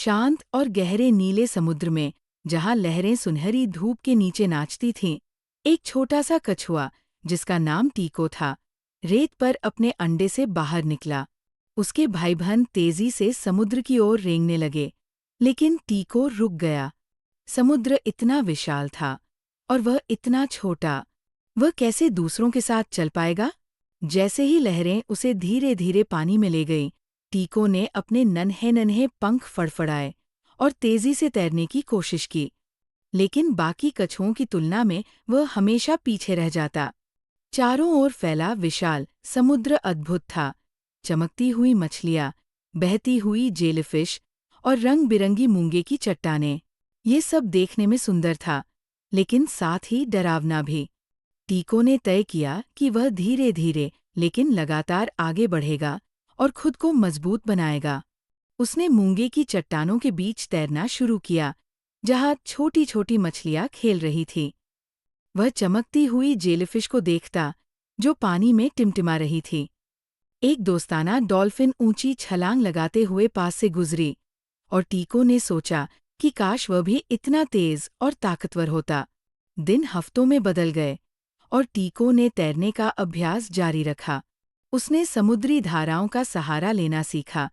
शांत और गहरे नीले समुद्र में, जहां लहरें सुनहरी धूप के नीचे नाचती थीं, एक छोटा सा कछुआ, जिसका नाम टीको था, रेत पर अपने अंडे से बाहर निकला। उसके भाई बहन तेजी से समुद्र की ओर रेंगने लगे, लेकिन टीको रुक गया। समुद्र इतना विशाल था और वह इतना छोटा। वह कैसे दूसरों के साथ चल पाएगा? जैसे ही लहरें उसे धीरे धीरे पानी में ले गईं, टीको ने अपने नन्हे नन्हे पंख फड़फड़ाए और तेजी से तैरने की कोशिश की। लेकिन बाकी कछुओं की तुलना में वह हमेशा पीछे रह जाता। चारों ओर फैला विशाल समुद्र अद्भुत था। चमकती हुई मछलियाँ, बहती हुई जेलीफिश और रंग बिरंगी मूंगे की चट्टानें, ये सब देखने में सुंदर था, लेकिन साथ ही डरावना भी। टीको ने तय किया कि वह धीरे धीरे लेकिन लगातार आगे बढ़ेगा और खुद को मजबूत बनाएगा। उसने मूंगे की चट्टानों के बीच तैरना शुरू किया, जहां छोटी छोटी मछलियां खेल रही थीं। वह चमकती हुई जेलीफिश को देखता, जो पानी में टिमटिमा रही थी। एक दोस्ताना डॉल्फिन ऊंची छलांग लगाते हुए पास से गुजरी, और टीको ने सोचा कि काश वह भी इतना तेज और ताकतवर होता। दिन हफ्तों में बदल गए, और टीको ने तैरने का अभ्यास जारी रखा। उसने समुद्री धाराओं का सहारा लेना सीखा,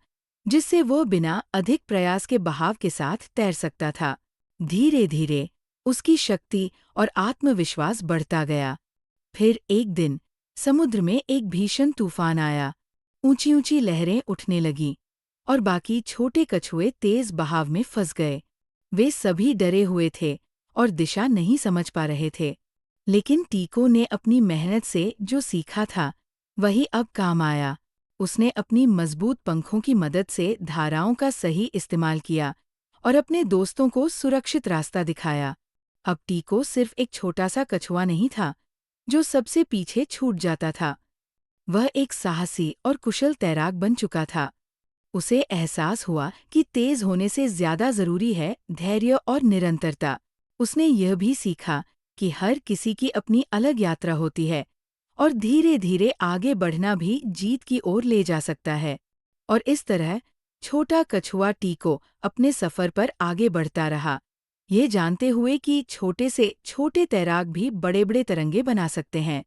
जिससे वो बिना अधिक प्रयास के बहाव के साथ तैर सकता था। धीरे धीरे उसकी शक्ति और आत्मविश्वास बढ़ता गया। फिर एक दिन समुद्र में एक भीषण तूफान आया। ऊंची ऊंची लहरें उठने लगीं, और बाकी छोटे कछुए तेज बहाव में फंस गए। वे सभी डरे हुए थे और दिशा नहीं समझ पा रहे थे। लेकिन टीको ने अपनी मेहनत से जो सीखा था, वही अब काम आया। उसने अपनी मजबूत पंखों की मदद से धाराओं का सही इस्तेमाल किया और अपने दोस्तों को सुरक्षित रास्ता दिखाया। अब टीको सिर्फ एक छोटा सा कछुआ नहीं था, जो सबसे पीछे छूट जाता था। वह एक साहसी और कुशल तैराक बन चुका था। उसे एहसास हुआ कि तेज होने से ज्यादा जरूरी है धैर्य और निरंतरता। उसने यह भी सीखा कि हर किसी की अपनी अलग यात्रा होती है, और धीरे धीरे आगे बढ़ना भी जीत की ओर ले जा सकता है। और इस तरह छोटा कछुआ टीको अपने सफर पर आगे बढ़ता रहा, ये जानते हुए कि छोटे से छोटे तैराक भी बड़े बड़े तरंगे बना सकते हैं।